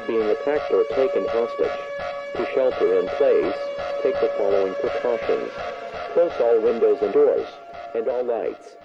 being attacked or taken hostage. To shelter in place, take the following precautions. Close all windows and doors, and all lights.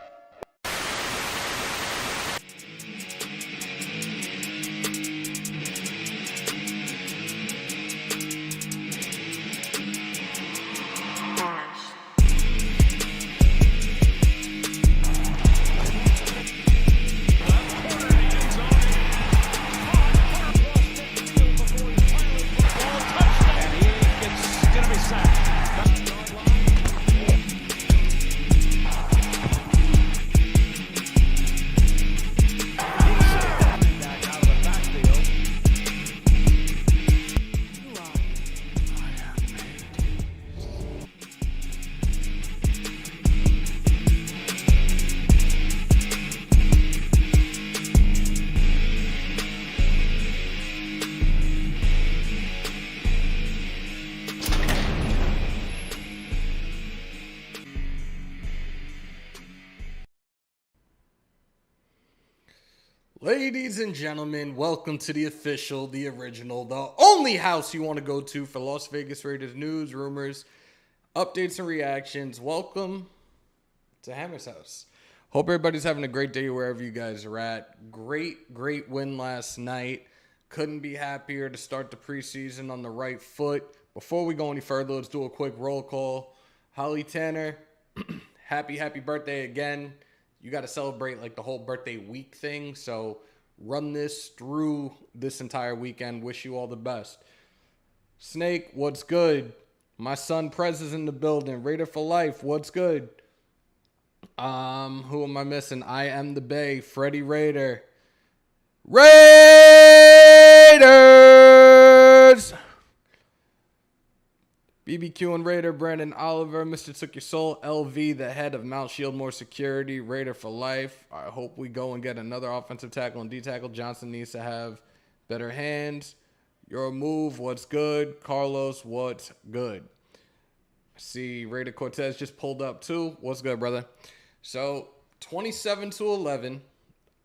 Ladies and gentlemen, welcome to the official, the original, the only house you want to go to for Las Vegas Raiders news, rumors, updates, and reactions. Welcome to Hammers.House. Hope everybody's having a great day wherever you guys are at. Great win last night. Couldn't be happier to start the preseason on the right foot. Before we go any further, let's do a quick roll call. Holly Tanner, happy birthday again. You got to celebrate like the whole birthday week thing. So run this through this entire weekend. Wish you all the best. Snake, what's good? My son Prez is in the building. Raider for life. What's good? Who am I missing? I am the Bay. Freddie Raider. Raiders! BBQ and Raider, Brandon Oliver, Mr. Took Your Soul, LV, the head of Mount Shieldmore Security, Raider for life. I hope we go and get another offensive tackle and D-tackle. Johnson needs to have better hands. Your move, what's good? Carlos, what's good? I see Raider Cortez just pulled up too. What's good, brother? So, 27-11.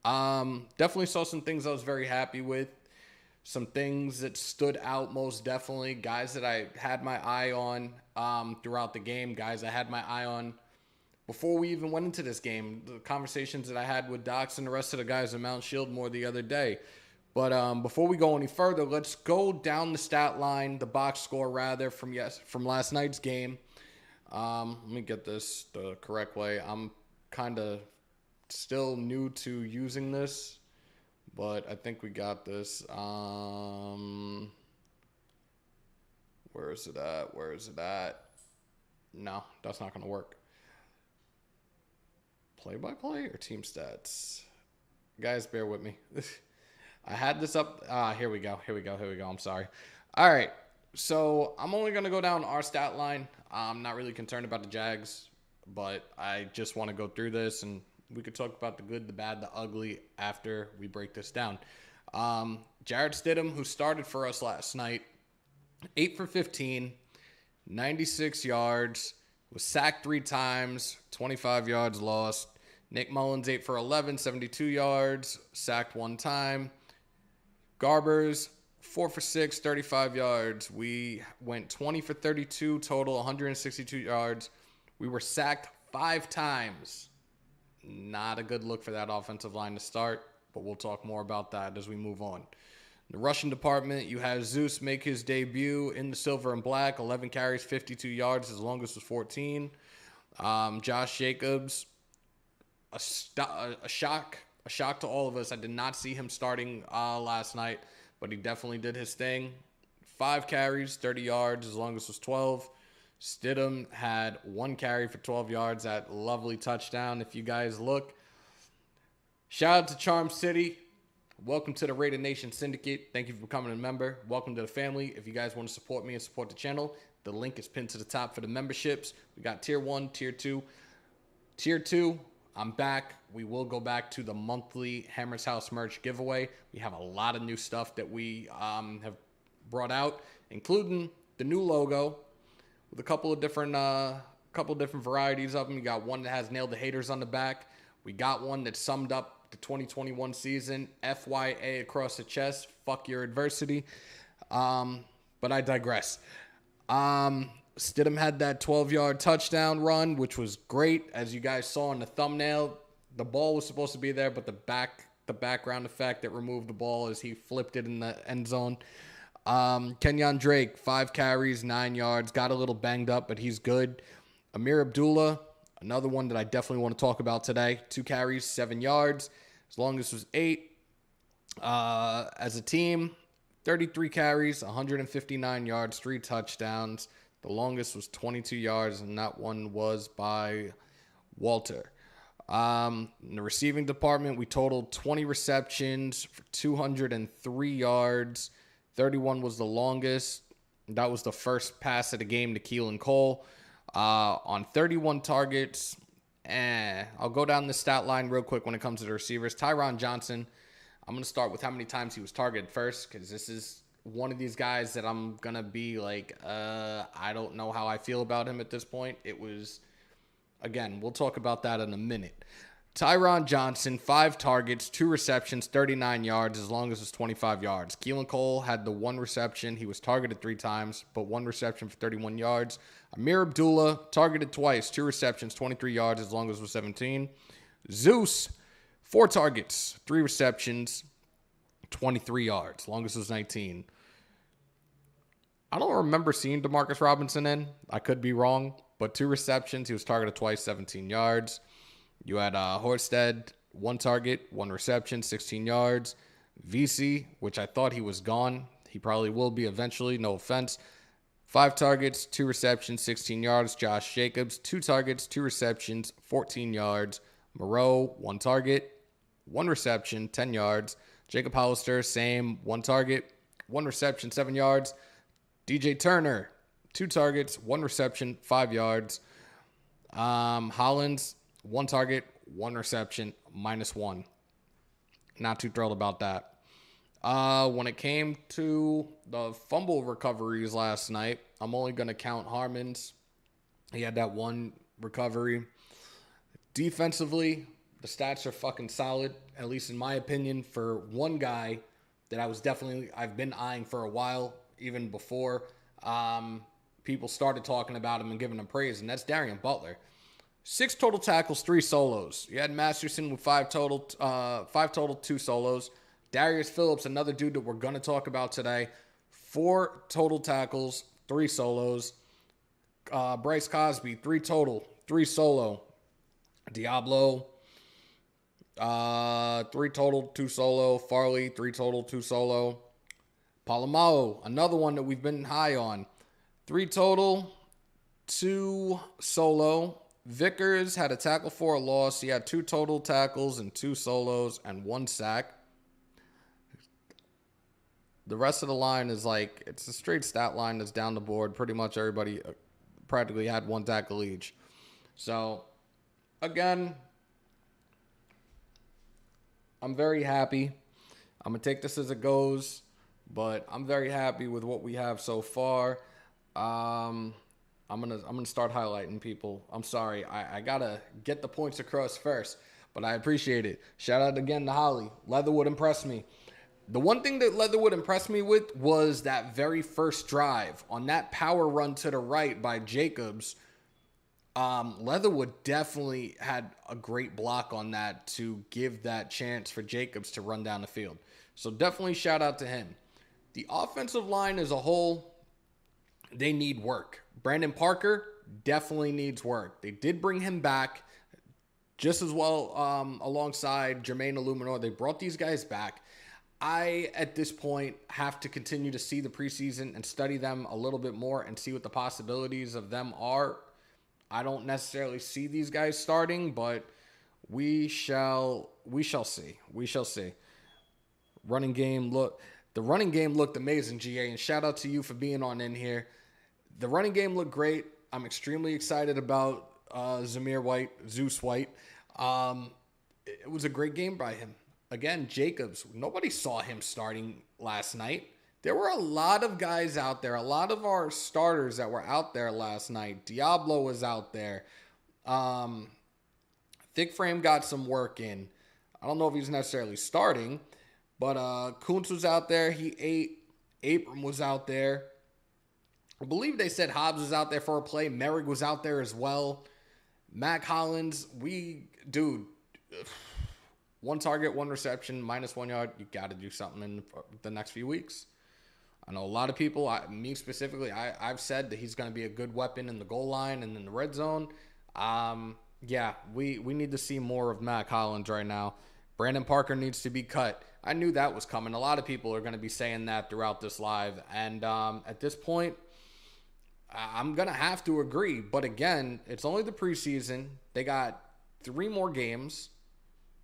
Definitely saw some things I was very happy with. Some things that stood out most definitely. Guys that I had my eye on throughout the game. Guys I had my eye on before we even went into this game. The conversations that I had with Docs and the rest of the guys at Mount Shieldmore the other day. But before we go any further, let's go down the stat line, the box score rather, from last night's game. Let me get this the correct way. I'm kind of still new to using this. But I think we got this. Where is it at? No, that's not going to work. Play-by-play or team stats? Guys, bear with me. I had this up. Here we go. I'm sorry. All right. So I'm only going to go down our stat line. I'm not really concerned about the Jags, but I just want to go through this and we could talk about the good, the bad, the ugly after we break this down. Jarrett Stidham, who started for us last night, 8 for 15, 96 yards, was sacked 3 times, 25 yards lost. Nick Mullins, 8 for 11, 72 yards, sacked 1 time. Garbers, 4 for 6, 35 yards. We went 20 for 32 total, 162 yards. We were sacked 5 times. Not a good look for that offensive line to start, but we'll talk more about that as we move on. The rushing department, you have Zeus make his debut in the silver and black, 11 carries, 52 yards. His longest was 14. Josh Jacobs, a shock to all of us. I did not see him starting last night, but he definitely did his thing. 5 carries, 30 yards. His longest was 12. Stidham had 1 carry for 12 yards. That lovely touchdown. If you guys look, shout out to Charm City. Welcome to the Raider Nation Syndicate. Thank you for becoming a member. Welcome to the family. If you guys want to support me and support the channel, the link is pinned to the top for the memberships. We got Tier 1, Tier 2. Tier 2, I'm back. We will go back to the monthly Hammers.House merch giveaway. We have a lot of new stuff that we have brought out, including the new logo with a couple of different varieties of them. You got one that has Nail the Haters on the back. We got one that summed up the 2021 season. FYA across the chest. Fuck your adversity. But I digress. Stidham had that 12-yard touchdown run, which was great. As you guys saw in the thumbnail, the ball was supposed to be there, but the background effect that removed the ball as he flipped it in the end zone. Kenyon Drake, 5 carries, 9 yards, got a little banged up, but he's good. Amir Abdullah, another one that I definitely want to talk about today. 2 carries, 7 yards. As long as it was 8. As a team, 33 carries, 159 yards, 3 touchdowns. The longest was 22 yards, and that one was by Walter. In the receiving department, we totaled 20 receptions for 203 yards. 31 was the longest. That was the first pass of the game to Keelan Cole. On 31 targets, I'll go down the stat line real quick when it comes to the receivers. Tyron Johnson, I'm going to start with how many times he was targeted first, because this is one of these guys that I'm going to be like, I don't know how I feel about him at this point. It was, again, we'll talk about that in a minute. Tyron Johnson, 5 targets, 2 receptions, 39 yards, as long as it's 25 yards. Keelan Cole had the 1 reception. He was targeted 3 times, but 1 reception for 31 yards. Amir Abdullah, targeted twice, 2 receptions, 23 yards, as long as it was 17. Zeus, 4 targets, 3 receptions, 23 yards, as long as it was 19. I don't remember seeing Demarcus Robinson in. I could be wrong, but 2 receptions. He was targeted twice, 17 yards. You had Horsted, 1 target, 1 reception, 16 yards. VC, which I thought he was gone. He probably will be eventually, no offense. 5 targets, 2 receptions, 16 yards. Josh Jacobs, 2 targets, 2 receptions, 14 yards. Moreau, 1 target, 1 reception, 10 yards. Jacob Hollister, same, 1 target, 1 reception, 7 yards. DJ Turner, 2 targets, 1 reception, 5 yards. Hollins, 1 target, 1 reception, -1. Not too thrilled about that. When it came to the fumble recoveries last night, I'm only going to count Harmon's. He had that 1 recovery. Defensively, the stats are fucking solid, at least in my opinion, for one guy that I've been eyeing for a while, even before people started talking about him and giving him praise, and that's Darian Butler. 6 total tackles, 3 solos. You had Masterson with 5 total, 2 solos. Darius Phillips, another dude that we're going to talk about today, 4 total tackles, 3 solos. Bryce Cosby, 3 total, 3 solo. Diablo, 3 total, 2 solo. Farley, 3 total, 2 solo. Palomalo, another one that we've been high on. 3 total, 2 solo. Vickers had a tackle for a loss. He had 2 total tackles and 2 solos and 1 sack. The rest of the line is like, it's a straight stat line that's down the board. Pretty much everybody practically had 1 tackle each. So, again, I'm very happy. I'm going to take this as it goes, but I'm very happy with what we have so far. I'm gonna start highlighting people. I'm sorry. I gotta get the points across first, but I appreciate it. Shout out again to Holly. Leatherwood impressed me. The one thing that Leatherwood impressed me with was that very first drive on that power run to the right by Jacobs. Leatherwood definitely had a great block on that to give that chance for Jacobs to run down the field. So definitely shout out to him. The offensive line as a whole, they need work. Brandon Parker definitely needs work. They did bring him back just as well alongside Jermaine Illuminor. They brought these guys back. I, at this point, have to continue to see the preseason and study them a little bit more and see what the possibilities of them are. I don't necessarily see these guys starting, but we shall see. We shall see. The running game looked amazing, GA, and shout out to you for being on in here. The running game looked great. I'm extremely excited about Zeus White. It was a great game by him. Again, Jacobs, nobody saw him starting last night. There were a lot of guys out there, a lot of our starters that were out there last night. Diablo was out there. Thick Frame got some work in. I don't know if he's necessarily starting, but Kuntz was out there. He ate. Abram was out there. I believe they said Hobbs was out there for a play. Merrick was out there as well. Mac Hollins, one target, one reception, -1 yard. You got to do something in the next few weeks. I know a lot of people, me specifically, I've said that he's going to be a good weapon in the goal line and in the red zone. Yeah, we need to see more of Mac Hollins right now. Brandon Parker needs to be cut. I knew that was coming. A lot of people are going to be saying that throughout this live. And at this point, I'm going to have to agree. But again, it's only the preseason. They got 3 more games.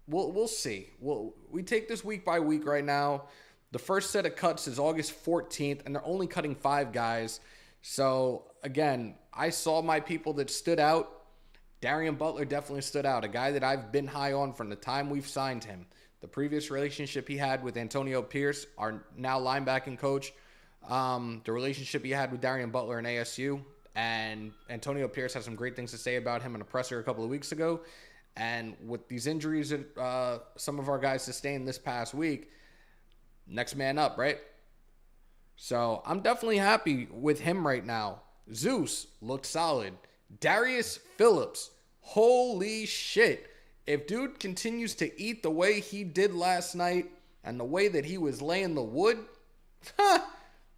We'll see. We take this week by week right now. The first set of cuts is August 14th, and they're only cutting 5 guys. So, again, I saw my people that stood out. Darian Butler definitely stood out, a guy that I've been high on from the time we've signed him. The previous relationship he had with Antonio Pierce, our now linebacking coach, the relationship he had with Darian Butler in ASU, and Antonio Pierce had some great things to say about him in a presser a couple of weeks ago. And with these injuries that some of our guys sustained this past week, next man up, right? So I'm definitely happy with him right now. Zeus looked solid. Darius Phillips, holy shit. If dude continues to eat the way he did last night and the way that he was laying the wood,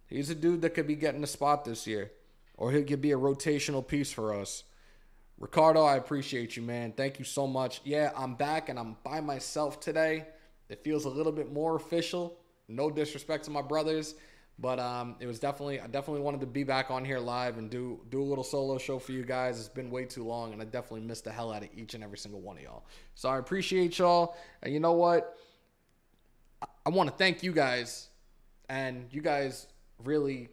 he's a dude that could be getting a spot this year. Or he could be a rotational piece for us. Ricardo, I appreciate you, man. Thank you so much. Yeah, I'm back and I'm by myself today. It feels a little bit more official. No disrespect to my brothers, but it was I definitely wanted to be back on here live and do a little solo show for you guys. It's been way too long, and I definitely missed the hell out of each and every single one of y'all. So I appreciate y'all. And you know what? I want to thank you guys, and you guys really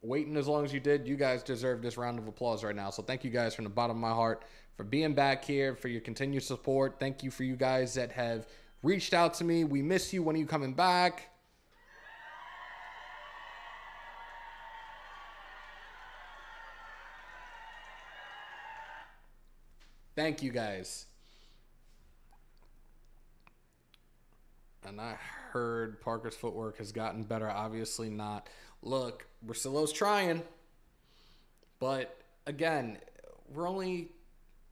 waiting as long as you did. You guys deserve this round of applause right now. So thank you guys from the bottom of my heart for being back here, for your continued support. Thank you for you guys that have reached out to me. We miss you. When are you coming back? Thank you guys. And I heard Parker's footwork has gotten better. Obviously not. Look, Barcelo's trying. But again,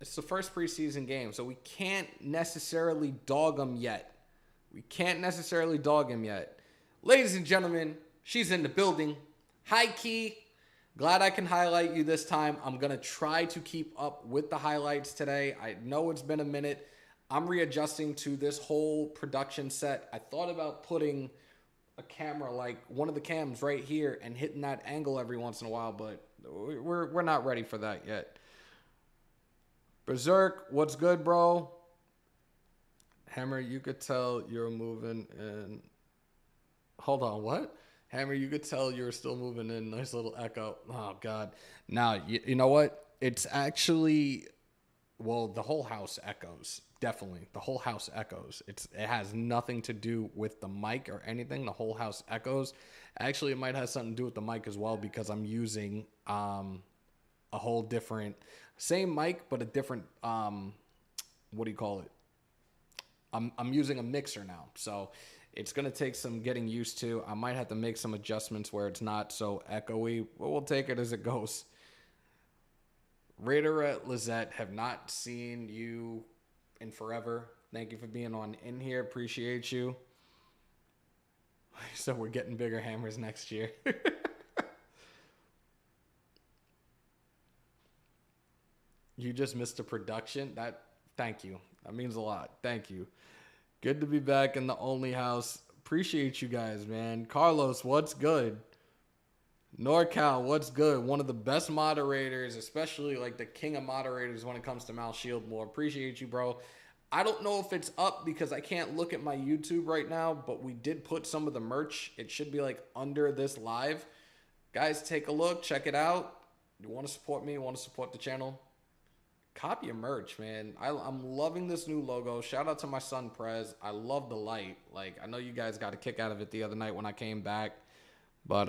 it's the first preseason game, so we can't necessarily dog him yet. Ladies and gentlemen, she's in the building. Hi, Key. Glad I can highlight you this time. I'm going to try to keep up with the highlights today. I know it's been a minute. I'm readjusting to this whole production set. I thought about putting a camera, like one of the cams right here, and hitting that angle every once in a while, but we're not ready for that yet. Berserk, what's good, bro? Hammer, you could tell you're moving in. Hold on, what? Hammer, you could tell you're still moving in. Nice little echo. Oh, God. Now, you know what? It's actually, well, the whole house echoes. Definitely. The whole house echoes. It has nothing to do with the mic or anything. The whole house echoes. Actually, it might have something to do with the mic as well, because I'm using a whole different, same mic, but a different, what do you call it? I'm using a mixer now. So it's going to take some getting used to. I might have to make some adjustments where it's not so echoey. But we'll take it as it goes. Raider at Lizette, have not seen you in forever. Thank you for being on in here. Appreciate you. So we're getting bigger hammers next year. You just missed the production. Thank you. That means a lot. Thank you. Good to be back in the only house. Appreciate you guys, man. Carlos, what's good? NorCal, what's good? One of the best moderators, especially like the king of moderators when it comes to Mal Shieldmore. Appreciate you, bro. I don't know if it's up because I can't look at my YouTube right now, but we did put some of the merch. It should be like under this live. Guys, take a look. Check it out. You want to support me? Want to support the channel? Copy your merch, man. I'm loving this new logo. Shout out to my son, Prez. I love the light. Like, I know you guys got a kick out of it the other night when I came back. But,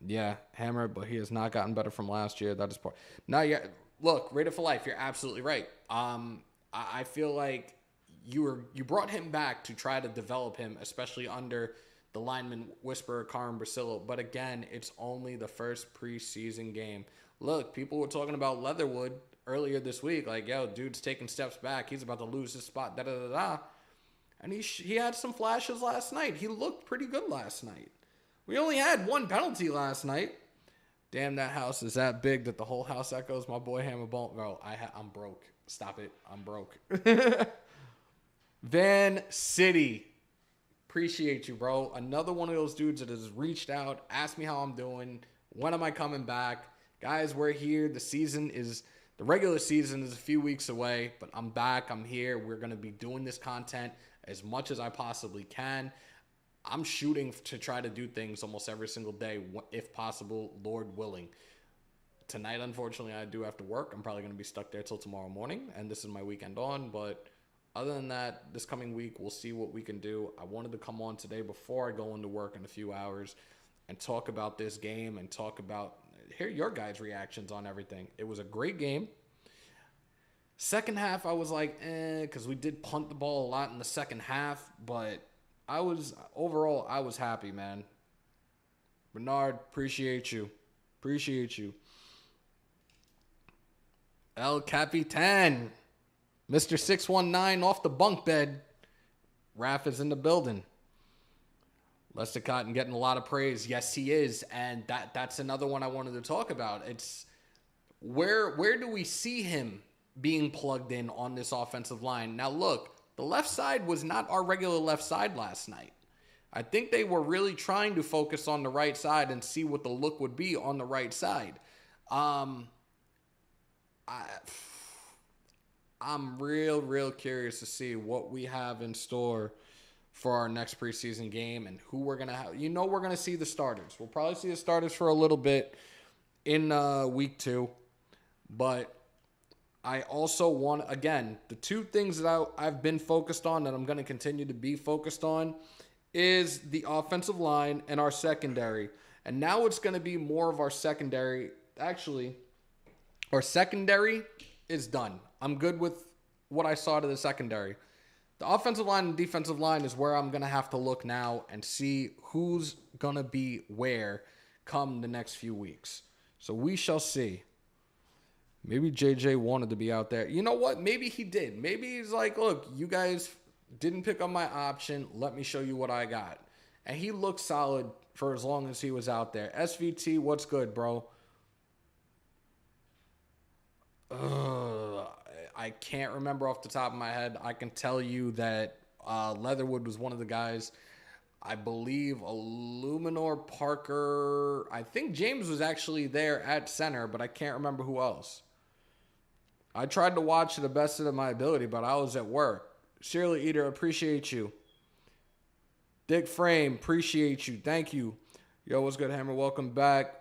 yeah, Hammer, but he has not gotten better from last year. That is part. No, yeah, look, Rated for Life, you're absolutely right. I feel like you brought him back to try to develop him, especially under the lineman whisperer Karen Brasillo. But again, it's only the first preseason game. Look, people were talking about Leatherwood earlier this week, like, yo, dude's taking steps back. He's about to lose his spot, da-da-da-da. And he had some flashes last night. He looked pretty good last night. We only had one penalty last night. Damn, that house is that big that the whole house echoes. My boy Hammer Bone. Bro, I'm broke. Stop it. I'm broke. Van City. Appreciate you, bro. Another one of those dudes that has reached out, asked me how I'm doing. When am I coming back? Guys, we're here. The regular season is a few weeks away, but I'm back. I'm here. We're going to be doing this content as much as I possibly can. I'm shooting to try to do things almost every single day, if possible, Lord willing. Tonight, unfortunately, I do have to work. I'm probably going to be stuck there till tomorrow morning, and this is my weekend on. But other than that, this coming week, we'll see what we can do. I wanted to come on today before I go into work in a few hours and talk about this game and hear your guys' reactions on everything. It was a great game. Second half, I was like, because we did punt the ball a lot in the second half, but I was happy, man. Bernard, appreciate you. El Capitan, Mr. 619 off the bunk bed. Raph is in the building. Lester Cotton getting a lot of praise. Yes, he is. And that's another one I wanted to talk about. It's where do we see him being plugged in on this offensive line? Now, look, the left side was not our regular left side last night. I think they were really trying to focus on the right side and see what the look would be on the right side. I'm real curious to see what we have in store for our next preseason game and who we're going to have. We're going to see the starters. We'll probably see the starters for a little bit in week 2. But I also want, again, the two things that I've been focused on that I'm going to continue to be focused on is the offensive line and our secondary. And now it's going to be more of our secondary. Actually, our secondary is done. I'm good with what I saw to the secondary. The offensive line and defensive line is where I'm going to have to look now and see who's going to be where come the next few weeks. So we shall see. Maybe JJ wanted to be out there. You know what? Maybe he did. Maybe he's like, look, you guys didn't pick up my option. Let me show you what I got. And he looked solid for as long as he was out there. SVT, what's good, bro? I can't remember off the top of my head. I can tell you that Leatherwood was one of the guys. I believe Illuminor Parker. I think James was actually there at center, but I can't remember who else. I tried to watch to the best of my ability, but I was at work. Shirley Eater, appreciate you. Dick Frame, appreciate you. Thank you. Yo, what's good, Hammer? Welcome back.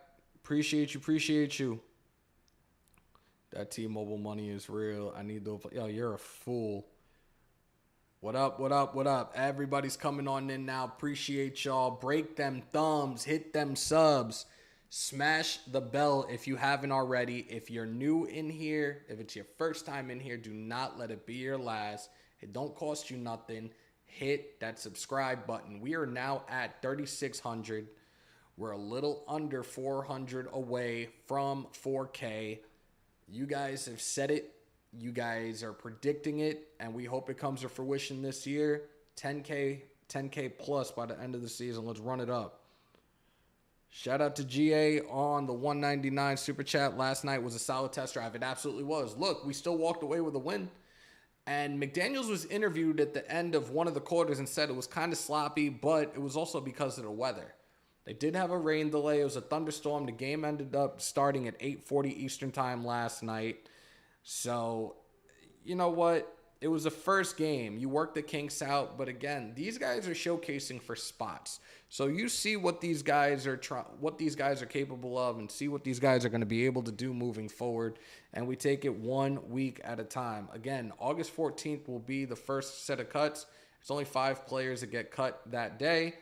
Appreciate you. That T-Mobile money is real. I need to... Yo, you're a fool. What up? Everybody's coming on in now. Appreciate y'all. Break them thumbs. Hit them subs. Smash the bell if you haven't already. If you're new in here, if it's your first time in here, do not let it be your last. It don't cost you nothing. Hit that subscribe button. We are now at 3,600. We're a little under 400 away from 4K. You guys have said it. You guys are predicting it, and we hope it comes to fruition this year. 10K plus by the end of the season. Let's run it up. Shout out to GA on the 199 Super Chat. Last night was a solid test drive. It absolutely was. Look, we still walked away with a win. And McDaniels was interviewed at the end of one of the quarters and said it was kind of sloppy, but it was also because of the weather. They did have a rain delay. It was a thunderstorm. The game ended up starting at 8:40 Eastern time last night. So, you know what? It was the first game. You worked the kinks out. But again, these guys are showcasing for spots. So you see what these guys are capable of and see what these guys are going to be able to do moving forward. And we take it 1 week at a time. Again, August 14th will be the first set of cuts. It's only 5 players that get cut that day.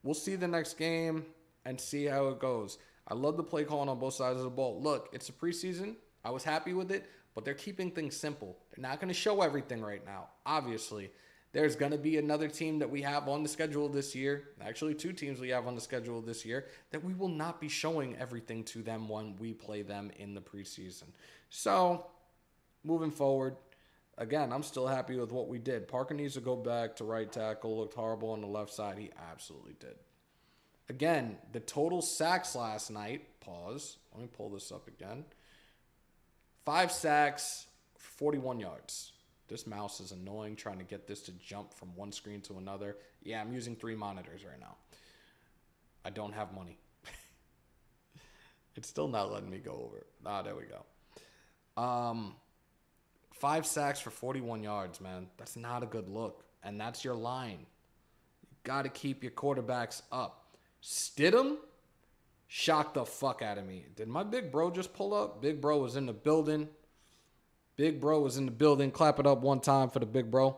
We'll see the next game and see how it goes. I love the play calling on both sides of the ball. Look, it's a preseason. I was happy with it, but they're keeping things simple. They're not going to show everything right now. Obviously, there's going to be another team that we have on the schedule this year. Actually, 2 teams we have on the schedule this year that we will not be showing everything to them when we play them in the preseason. So, moving forward, again, I'm still happy with what we did. Parker needs to go back to right tackle. Looked horrible on the left side. He absolutely did. Again, the total sacks last night, pause. Let me pull this up again. 5 sacks, 41 yards. This mouse is annoying trying to get this to jump from one screen to another. Yeah, I'm using 3 monitors right now. I don't have money. It's still not letting me go over. Ah, there we go. 5 sacks for 41 yards, man. That's not a good look. And that's your line. You got to keep your quarterbacks up. Stidham shocked the fuck out of me. Did my big bro just pull up? Big bro was in the building. Big bro was in the building. Clap it up one time for the big bro.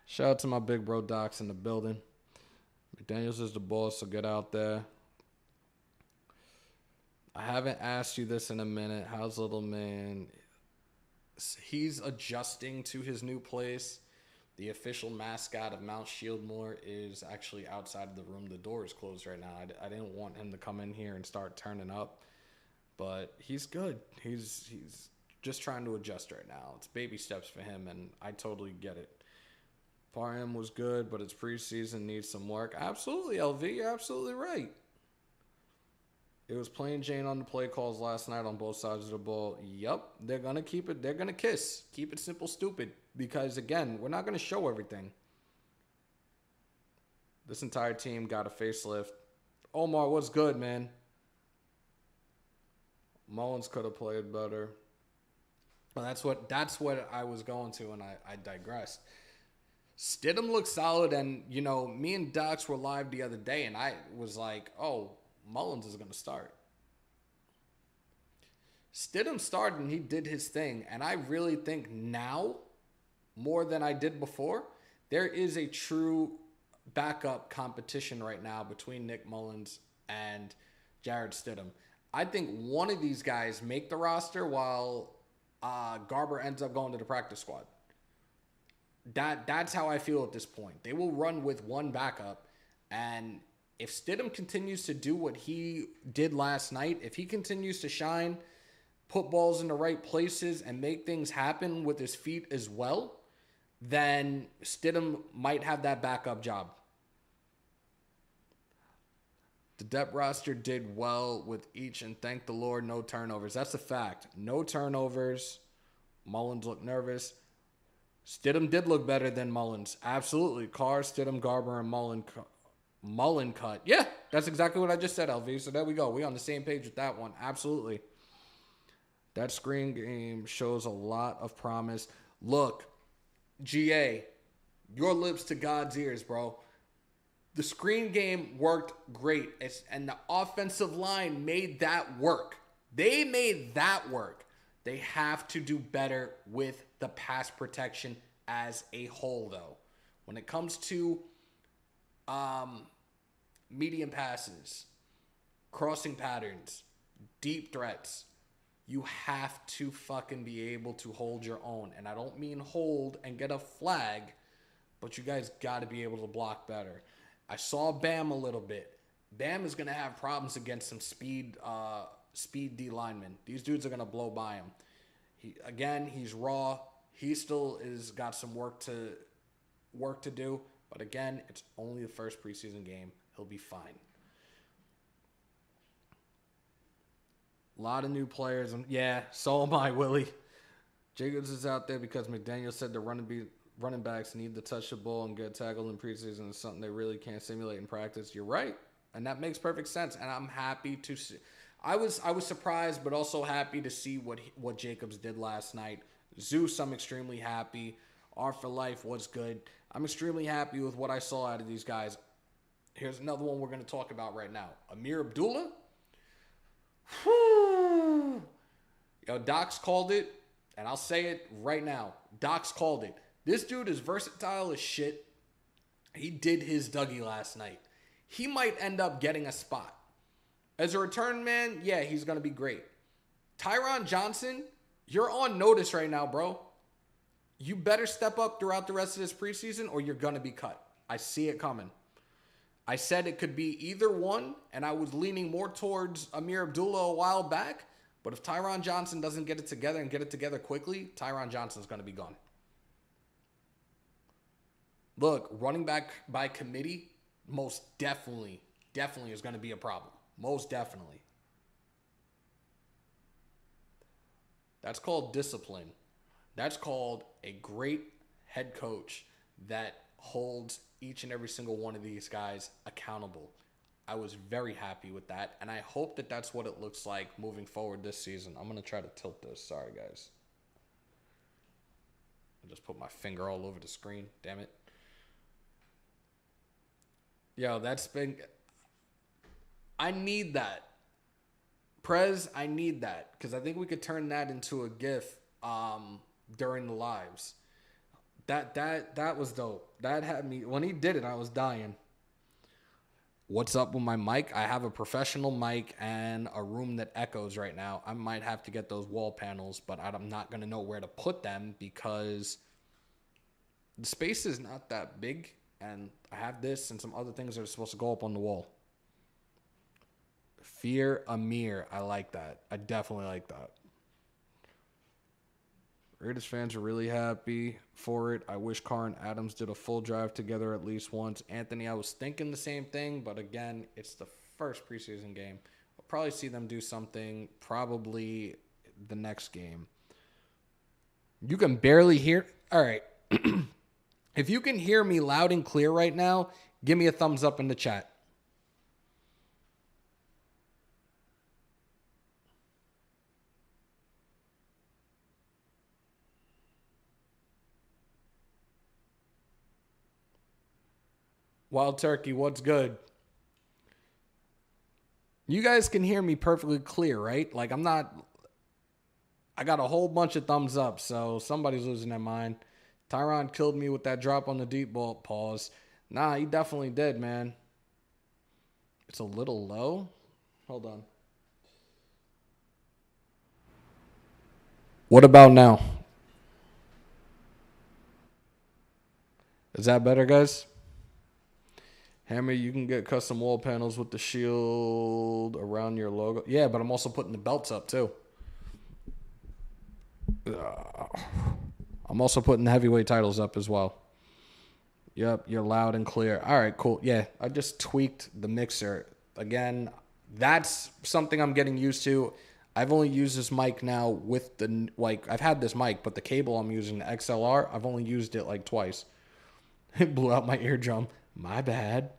Shout out to my big bro Docs in the building. McDaniels is the boss, so get out there. I haven't asked you this in a minute. How's little man? He's adjusting to his new place. The official mascot of Mount Shieldmore is actually outside of the room. The door is closed right now. I didn't want him to come in here and start turning up, but he's good. He's just trying to adjust right now. It's baby steps for him, and I totally get it. Parham was good, but it's preseason, needs some work. Absolutely, LV, you're absolutely right. It was plain Jane on the play calls last night on both sides of the ball. Yup, they're going to keep it. They're going to kiss. Keep it simple, stupid. Because, again, we're not going to show everything. This entire team got a facelift. Omar, what's good, man? Mullins could have played better. Well, that's what I was going to, and I digressed. Stidham looked solid, and, you know, me and Docs were live the other day, and I was like, oh, Mullins is going to start. Stidham started, and he did his thing, and I really think now, more than I did before, there is a true backup competition right now between Nick Mullins and Jarrett Stidham. I think one of these guys make the roster while Garber ends up going to the practice squad. That's how I feel at this point. They will run with one backup, and if Stidham continues to do what he did last night, if he continues to shine, put balls in the right places, and make things happen with his feet as well, then Stidham might have that backup job. The depth roster did well with each, and thank the Lord, no turnovers. That's a fact. No turnovers. Mullins looked nervous. Stidham did look better than Mullins. Absolutely. Carr, Stidham, Garber, and Mullen cut. Yeah, that's exactly what I just said, LV. So there we go. We on the same page with that one. Absolutely. That screen game shows a lot of promise. Look, GA, your lips to God's ears, bro. The screen game worked great, and the offensive line made that work. They made that work. They have to do better with the pass protection as a whole, though. When it comes to medium passes, crossing patterns, deep threats, you have to fucking be able to hold your own. And I don't mean hold and get a flag, but you guys got to be able to block better. I saw Bam a little bit. Bam is going to have problems against some speed D linemen. These dudes are going to blow by him. He's raw. He still is got some work to do. But again, it's only the first preseason game. He'll be fine. A lot of new players. Yeah, so am I, Willie. Jaguars is out there because McDaniel said the running backs need to touch the ball and get tackled in preseason is something they really can't simulate in practice. You're right. And that makes perfect sense. And I'm happy to see. I was surprised, but also happy to see what Jacobs did last night. Zeus, I'm extremely happy. Art for Life was good. I'm extremely happy with what I saw out of these guys. Here's another one we're going to talk about right now. Amir Abdullah. Whew. Yo, Docs called it, and I'll say it right now. Docs called it. This dude is versatile as shit. He did his Dougie last night. He might end up getting a spot. As a return man, yeah, he's going to be great. Tyron Johnson, you're on notice right now, bro. You better step up throughout the rest of this preseason or you're going to be cut. I see it coming. I said it could be either one, and I was leaning more towards Amir Abdullah a while back. But if Tyron Johnson doesn't get it together and get it together quickly, Tyron Johnson's going to be gone. Look, running back by committee, most definitely is going to be a problem. Most definitely. That's called discipline. That's called a great head coach that holds each and every single one of these guys accountable. I was very happy with that, and I hope that that's what it looks like moving forward this season. I'm going to try to tilt this. Sorry, guys. I just put my finger all over the screen. Damn it. Yo, that's been... I need that. Prez, I need that, because I think we could turn that into a GIF during the lives. That was dope. That had me... When he did it, I was dying. What's up with my mic? I have a professional mic and a room that echoes right now. I might have to get those wall panels, but I'm not going to know where to put them because the space is not that big, and I have this and some other things that are supposed to go up on the wall. Fear Amir. I like that. I definitely like that. Raiders fans are really happy for it. I wish Carr and Adams did a full drive together at least once. Anthony, I was thinking the same thing, but again, it's the first preseason game. I'll probably see them do something probably the next game. You can barely hear. All right. If you can hear me loud and clear right now, give me a thumbs up in the chat. Wild Turkey, what's good? You guys can hear me perfectly clear, right? Like, I got a whole bunch of thumbs up, so somebody's losing their mind. Tyron killed me with that drop on the deep ball. Pause. Nah, he definitely did, man. It's a little low. Hold on. What about now? Is that better, guys? Hammer, you can get custom wall panels with the shield around your logo. Yeah, but I'm also putting the belts up, too. I'm also putting the heavyweight titles up as well. Yep, you're loud and clear. All right, cool. Yeah, I just tweaked the mixer. Again, that's something I'm getting used to. I've only used this mic now with I've had this mic, but the cable I'm using, the XLR, I've only used it like twice. It blew out my eardrum. My bad.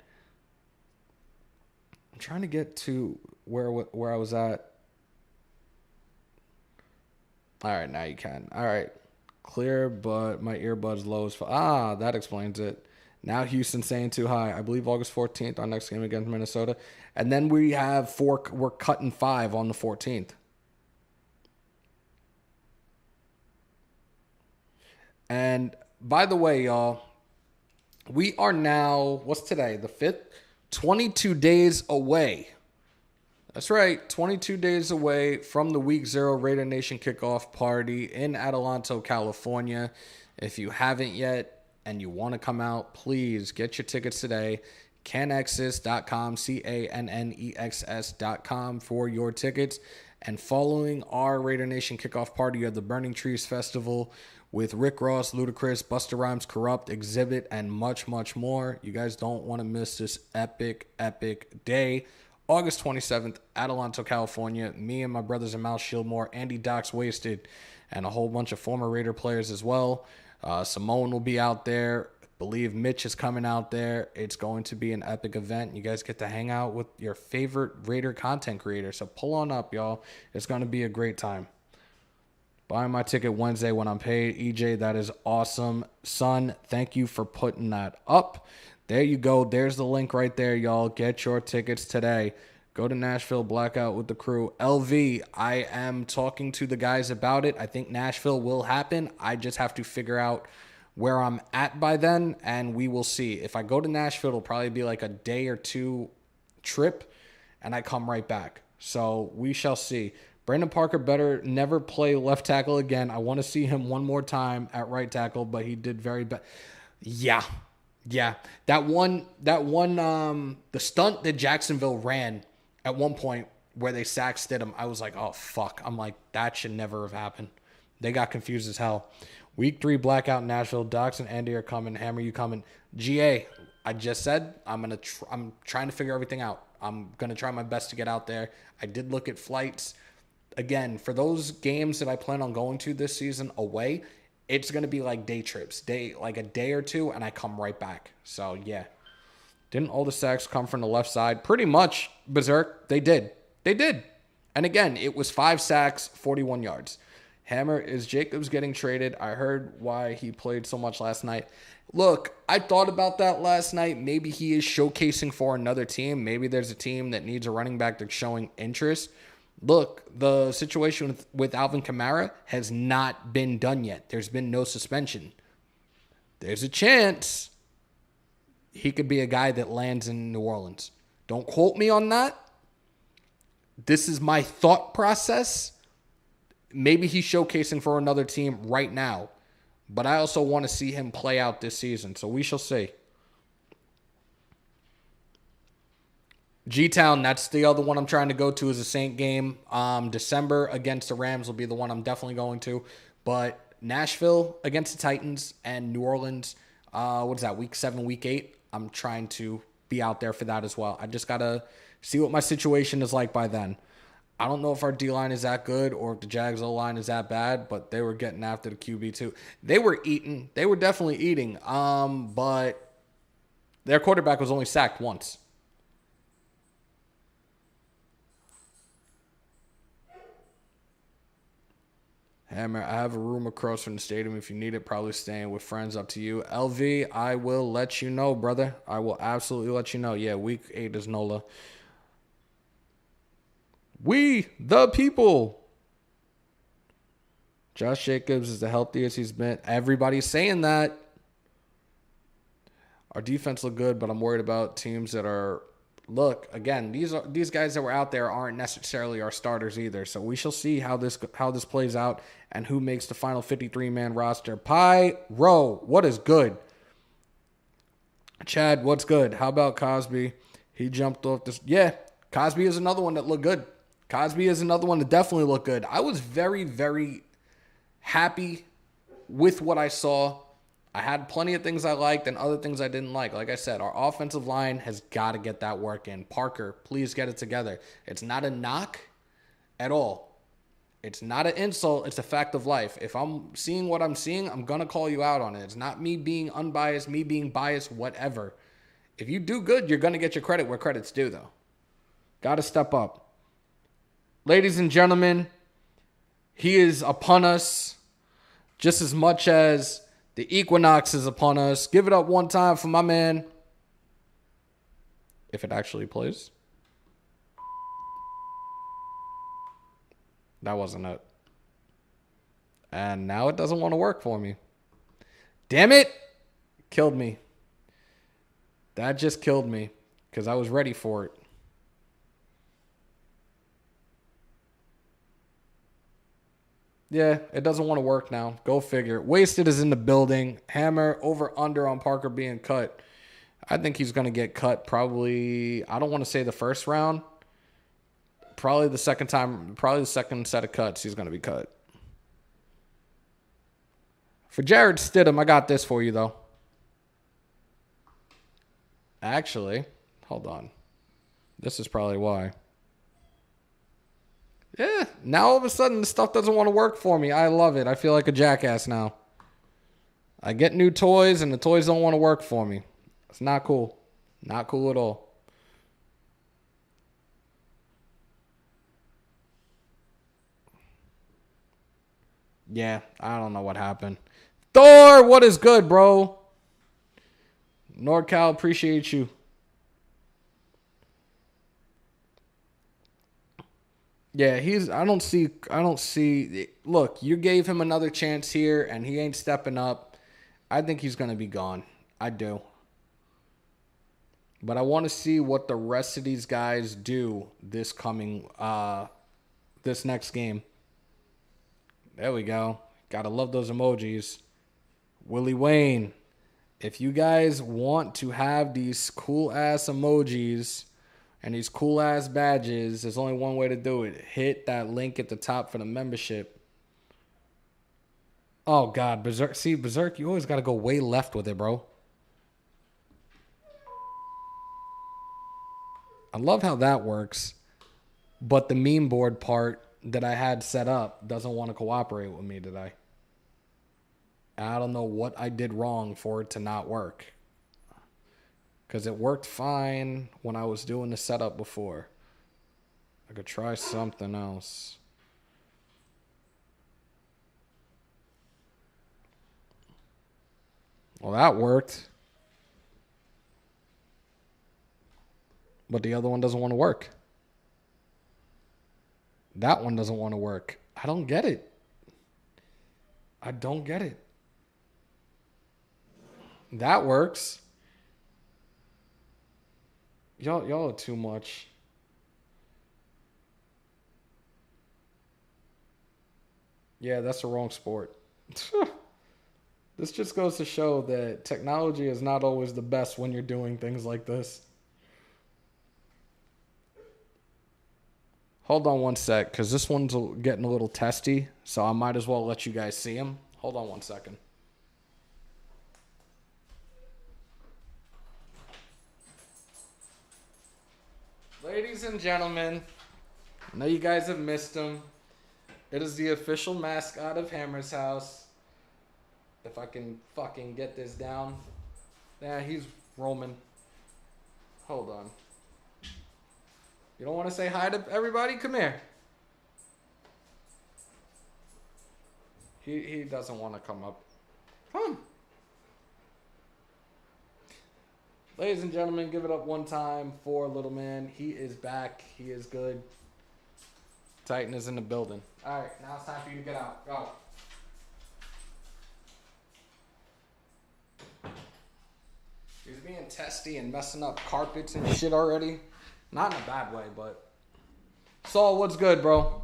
I'm trying to get to where I was at. All right, now you can. All right. Clear, but my earbuds low as that explains it. Now Houston saying too high. I believe August 14th, our next game against Minnesota. And then we have we're cutting 5 on the 14th. And by the way, y'all, we are now, what's today? The 5th? 22 days away. That's right. 22 days away from the Week 0 Raider Nation kickoff party in Adelanto, California. If you haven't yet and you want to come out, please get your tickets today. Canexus.com, CANNEXS.com for your tickets. And following our Raider Nation kickoff party, you have the Burning Trees Festival with Rick Ross, Ludacris, Busta Rhymes, Corrupt, Exhibit, and much, much more. You guys don't want to miss this epic, epic day. August 27th, Adelanto, California. Me and my brothers in Mount Shieldmore, Andy Doc's Wasted, and a whole bunch of former Raider players as well. Simone will be out there. Believe Mitch is coming out there. It's going to be an epic event. You guys get to hang out with your favorite Raider content creator. So pull on up, y'all. It's going to be a great time. Buying my ticket Wednesday when I'm paid. EJ, that is awesome. Son, thank you for putting that up. There you go. There's the link right there, y'all. Get your tickets today. Go to Nashville, Blackout with the crew. LV, I am talking to the guys about it. I think Nashville will happen. I just have to figure out where I'm at by then, and we will see. If I go to Nashville, it'll probably be like a day or two trip, and I come right back. So we shall see. Brandon Parker better never play left tackle again. I want to see him one more time at right tackle, but he did very bad. Yeah. That one, the stunt that Jacksonville ran at one point where they sacked Stidham, I was like, oh, fuck. I'm like, that should never have happened. They got confused as hell. Week 3 blackout in Nashville. Docs and Andy are coming. Hammer, you coming? GA, I just said I'm trying to figure everything out. I'm going to try my best to get out there. I did look at flights. Again, for those games that I plan on going to this season away, it's going to be like day trips, like a day or two, and I come right back. So, yeah. Didn't all the sacks come from the left side? Pretty much, Berserk. They did. And again, it was 5 sacks, 41 yards. Hammer, is Jacobs getting traded? I heard why he played so much last night. Look, I thought about that last night. Maybe he is showcasing for another team. Maybe there's a team that needs a running back that's showing interest. Look, the situation with Alvin Kamara has not been done yet. There's been no suspension. There's a chance he could be a guy that lands in New Orleans. Don't quote me on that. This is my thought process. Maybe he's showcasing for another team right now. But I also want to see him play out this season. So we shall see. G-Town, that's the other one I'm trying to go to, is a Saint game. December against the Rams will be the one I'm definitely going to. But Nashville against the Titans and New Orleans, what is that, week 7, week 8? I'm trying to be out there for that as well. I just got to see what my situation is like by then. I don't know if our D-line is that good or if the Jags O-line is that bad, but they were getting after the QB too. They were eating. They were definitely eating. But their quarterback was only sacked once. Hammer, I have a room across from the stadium. If you need it, probably staying with friends. Up to you. LV, I will let you know, brother. I will absolutely let you know. Yeah, week 8 is NOLA. We, the people. Josh Jacobs is the healthiest he's been. Everybody's saying that. Our defense look good, but I'm worried about teams that are... Look, again, these guys that were out there aren't necessarily our starters either. So we shall see how this plays out and who makes the final 53-man roster. Pyro, what is good? Chad, what's good? How about Cosby? He jumped off this. Yeah, Cosby is another one that looked good. Cosby is another one that definitely looked good. I was very, very happy with what I saw. I had plenty of things I liked and other things I didn't like. Like I said, our offensive line has got to get that work in. Parker, please get it together. It's not a knock at all. It's not an insult. It's a fact of life. If I'm seeing what I'm seeing, I'm going to call you out on it. It's not me being unbiased, me being biased, whatever. If you do good, you're going to get your credit where credit's due, though. Got to step up. Ladies and gentlemen, he is upon us just as much as the equinox is upon us. Give it up one time for my man. If it actually plays. That wasn't it. And now it doesn't want to work for me. Damn it. Killed me. That just killed me because I was ready for it. Yeah, it doesn't want to work now. Go figure. Wasted is in the building. Hammer over under on Parker being cut. I think he's going to get cut probably, I don't want to say the first round. Probably the second set of cuts he's going to be cut. For Jared Stidham, I got this for you, though. Actually, hold on. This is probably why. Yeah, now all of a sudden the stuff doesn't want to work for me. I love it. I feel like a jackass now. I get new toys and the toys don't want to work for me. It's not cool. Not cool at all. Yeah, I don't know what happened. Thor, what is good, bro? NorCal, appreciate you. Yeah, I don't see. Look, you gave him another chance here, and he ain't stepping up. I think he's going to be gone. I do. But I want to see what the rest of these guys do this next game. There we go. Gotta love those emojis. Willie Wayne, if you guys want to have these cool-ass emojis and these cool-ass badges, there's only one way to do it. Hit that link at the top for the membership. Oh, God. Berserk. See, Berserk, you always got to go way left with it, bro. I love how that works, but the meme board part that I had set up doesn't want to cooperate with me today. I don't know what I did wrong for it to not work, because it worked fine when I was doing the setup before. I could try something else. Well, that worked. But the other one doesn't want to work. That one doesn't want to work. I don't get it. I don't get it. That works. Y'all are too much. Yeah, that's the wrong sport. This just goes to show that technology is not always the best when you're doing things like this. Hold on one sec, because this one's getting a little testy, so I might as well let you guys see him. Hold on one second. Ladies and gentlemen, I know you guys have missed him. It is the official mascot of Hammers.House. If I can fucking get this down. Yeah, he's roaming. Hold on. You don't want to say hi to everybody? Come here. He doesn't want to come up. Come on. Ladies and gentlemen, give it up one time for little man. He is back. He is good. Titan is in the building. All right, now it's time for you to get out. Go. He's being testy and messing up carpets and shit already. Not in a bad way, but... Saul, what's good, bro?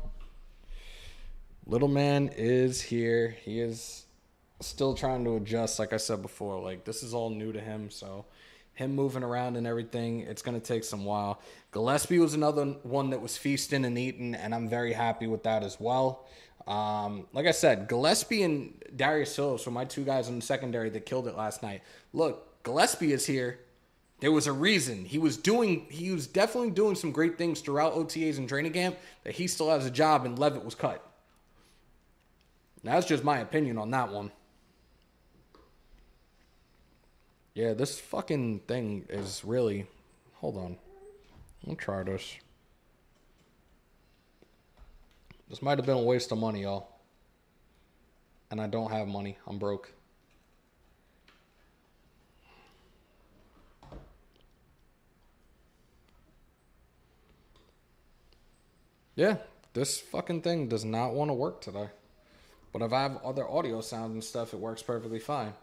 Little man is here. He is still trying to adjust, like I said before. Like, this is all new to him, so... Him moving around and everything, it's going to take some while. Gillespie was another one that was feasting and eating, and I'm very happy with that as well. Like I said, Gillespie and Darius Phillips were my two guys in the secondary that killed it last night. Look, Gillespie is here. There was a reason. He was definitely doing some great things throughout OTAs and training camp that he still has a job and Levitt was cut. That's just my opinion on that one. Yeah, this fucking thing is really... Hold on. I'll try this. This might have been a waste of money, y'all. And I don't have money. I'm broke. Yeah, this fucking thing does not want to work today. But if I have other audio sounds and stuff, it works perfectly fine.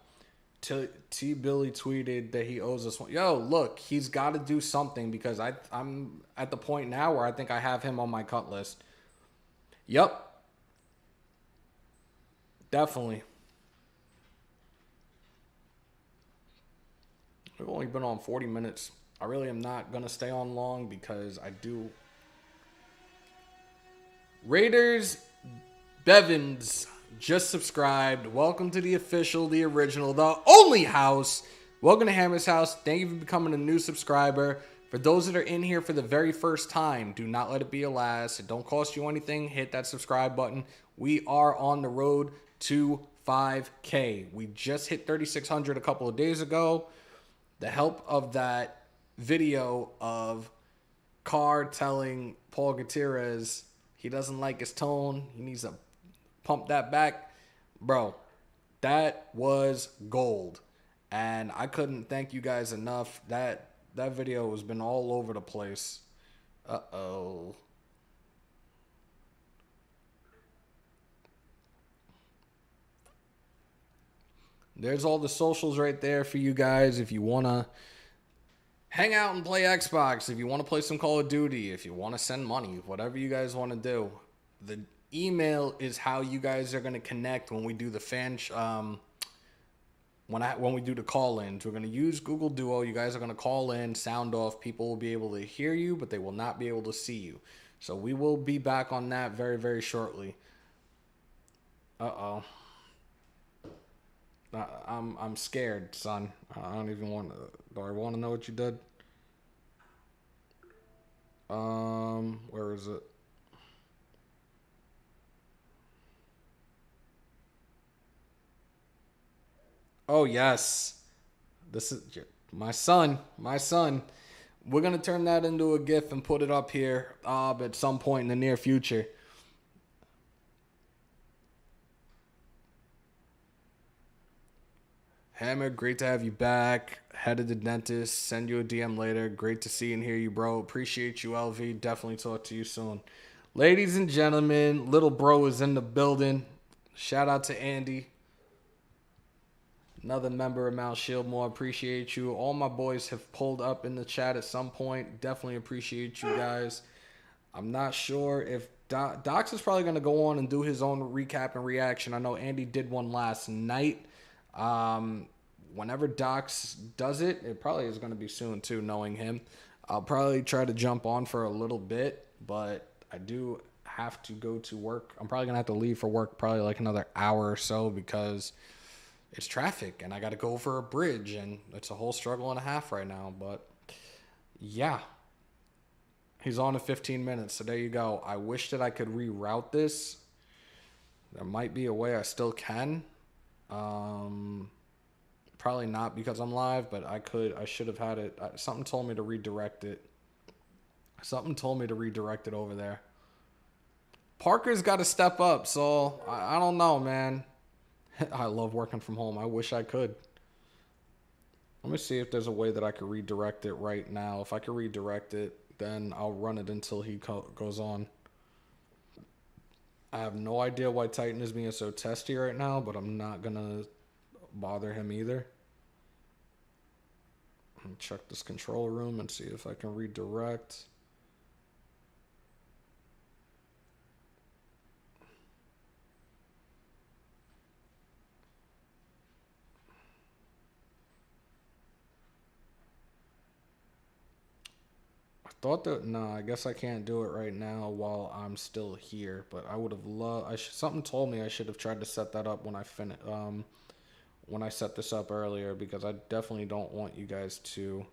T. Billy tweeted that he owes us one. Yo, look, he's got to do something because I'm at the point now where I think I have him on my cut list. Yep. Definitely. We've only been on 40 minutes. I really am not going to stay on long because I do. Raiders Bevins just subscribed. Welcome to the official, the original, the only house. Welcome to Hammers.House. Thank you for becoming a new subscriber. For those that are in here for the very first time, do not let it be a last. It don't cost you anything. Hit that subscribe button. We are on the road to 5K. We just hit 3,600 a couple of days ago. The help of that video of Carr telling Paul Gutierrez he doesn't like his tone. He needs to pump that back. Bro, that was gold. And I couldn't thank you guys enough. That video has been all over the place. Uh-oh. There's all the socials right there for you guys if you want to hang out and play Xbox, if you want to play some Call of Duty, if you want to send money, whatever you guys want to do. The email is how you guys are going to connect when we do the when we do the call-ins. We're going to use Google Duo. You guys are going to call in, sound off. People will be able to hear you, but they will not be able to see you. So we will be back on that very, very shortly. Uh-oh. I'm scared, son. I don't even want to. Do I want to know what you did? Where is it? Oh yes, this is my son. My son. We're gonna turn that into a GIF and put it up here at some point in the near future. Hammer, great to have you back. Headed to dentist. Send you a DM later. Great to see and hear you, bro. Appreciate you, LV. Definitely talk to you soon. Ladies and gentlemen, little bro is in the building. Shout out to Andy. Another member of Mount Shieldmore. Appreciate you. All my boys have pulled up in the chat at some point. Definitely appreciate you guys. I'm not sure if Docs is probably going to go on and do his own recap and reaction. I know Andy did one last night. Whenever Docs does it, it probably is going to be soon too, knowing him. I'll probably try to jump on for a little bit, but I do have to go to work. I'm probably going to have to leave for work probably like another hour or so because it's traffic and I got to go over a bridge and it's a whole struggle and a half right now. But yeah, he's on in 15 minutes. So there you go. I wish that I could reroute this. There might be a way I still can. Probably not because I'm live, but I should have had it. Something told me to redirect it. Something told me to redirect it over there. Parker's got to step up, so I don't know, man. I love working from home. I wish I could. Let me see if there's a way that I could redirect it right now. If I could redirect it, then I'll run it until he goes on. I have no idea why Titan is being so testy right now, but I'm not going to bother him either. Let me check this control room and see if I can redirect. Thought that I guess I can't do it right now while I'm still here. But I would have loved. Something told me I should have tried to set that up when I when I set this up earlier because I definitely don't want you guys to.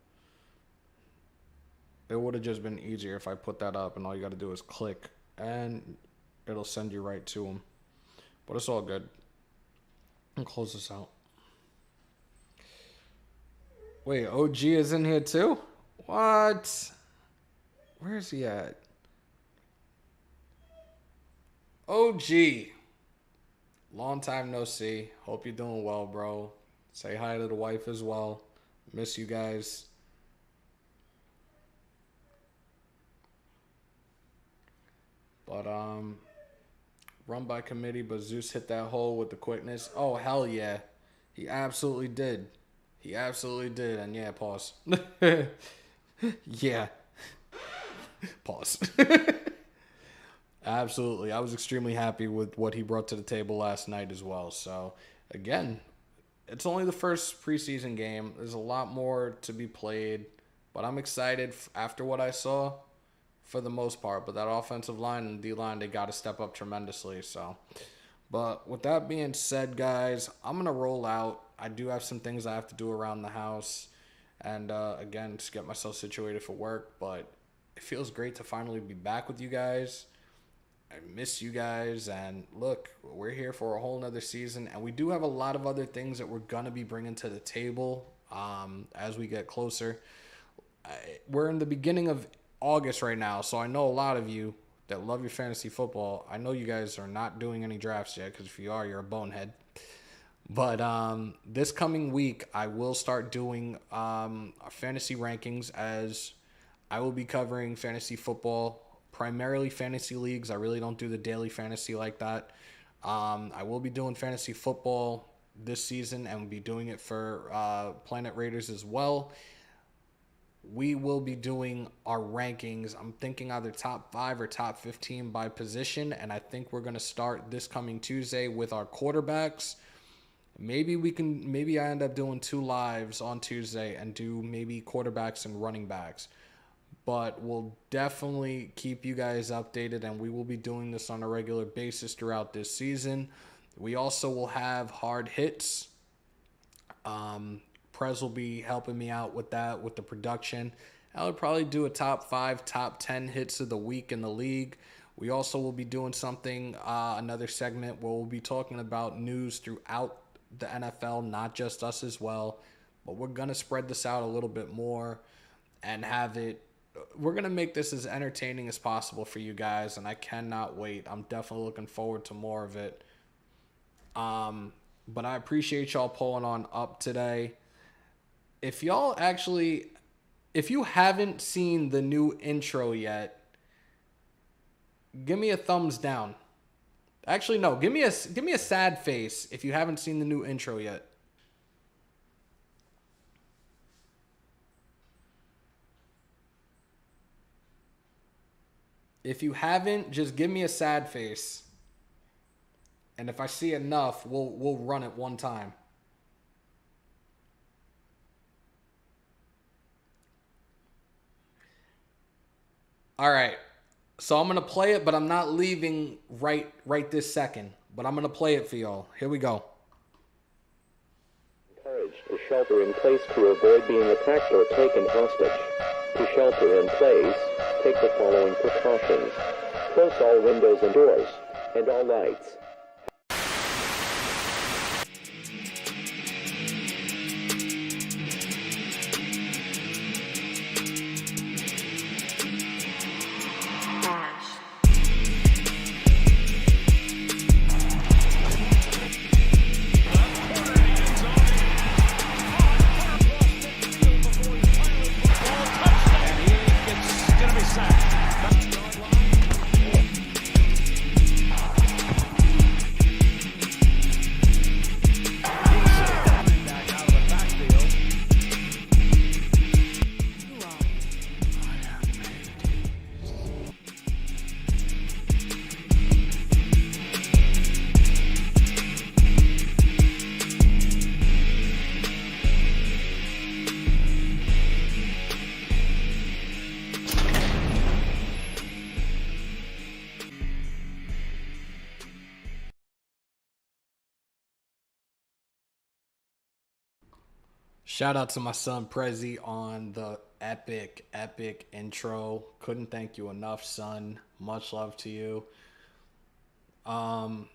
It would have just been easier if I put that up and all you got to do is click and it'll send you right to them. But it's all good. I'll close this out. Wait, OG is in here too? What? Where is he at? OG. Long time no see. Hope you're doing well, bro. Say hi to the wife as well. Miss you guys. But, run by committee, but Zeus hit that hole with the quickness. Oh, hell yeah. He absolutely did. He absolutely did. And yeah, pause. Yeah. Pause. Absolutely. I was extremely happy with what he brought to the table last night as well. So, again, it's only the first preseason game. There's a lot more to be played. But I'm excited after what I saw for the most part. But that offensive line and D-line, they got to step up tremendously. So, but with that being said, guys, I'm going to roll out. I do have some things I have to do around the house. And, again, just get myself situated for work. But it feels great to finally be back with you guys. I miss you guys. And look, we're here for a whole nother season. And we do have a lot of other things that we're going to be bringing to the table as we get closer. We're in the beginning of August right now. So I know a lot of you that love your fantasy football. I know you guys are not doing any drafts yet because if you are, you're a bonehead. But this coming week, I will start doing fantasy rankings as I will be covering fantasy football, primarily fantasy leagues. I really don't do the daily fantasy like that. I will be doing fantasy football this season, and we'll be doing it for Planet Raiders as well. We will be doing our rankings. I'm thinking either top 5 or top 15 by position, and I think we're going to start this coming Tuesday with our quarterbacks. Maybe I end up doing 2 lives on Tuesday and do maybe quarterbacks and running backs. But we'll definitely keep you guys updated, and we will be doing this on a regular basis throughout this season. We also will have hard hits. Prez will be helping me out with that, with the production. I would probably do a top 5, top 10 hits of the week in the league. We also will be doing something, another segment where we'll be talking about news throughout the NFL, not just us as well. But we're going to spread this out a little bit more and have it. We're going to make this as entertaining as possible for you guys, and I cannot wait. I'm definitely looking forward to more of it. But I appreciate y'all pulling on up today. If you haven't seen the new intro yet, give me a thumbs down. Actually, no, give me a sad face if you haven't seen the new intro yet. If you haven't, just give me a sad face. And if I see enough, we'll run it one time. All right, so I'm going to play it, but I'm not leaving right this second. But I'm going to play it for y'all. Here we go. Encouraged to shelter in place to avoid being attacked or taken hostage. To shelter in place, take the following precautions. Close all windows and doors, and all lights. Shout out to my son Prezi on the epic intro. Couldn't thank you enough, son. Much love to you. All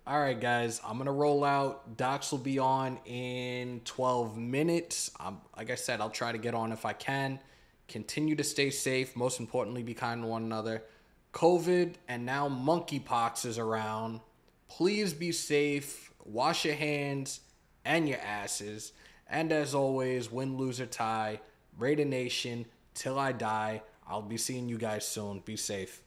right, guys, I'm gonna roll out. Docs will be on in 12 minutes. Like I said, I'll try to get on if I can. Continue to stay safe. Most importantly, be kind to one another. COVID and now monkeypox is around. Please be safe. Wash your hands and your asses. And as always, win, lose, or tie, Raider Nation, till I die. I'll be seeing you guys soon. Be safe.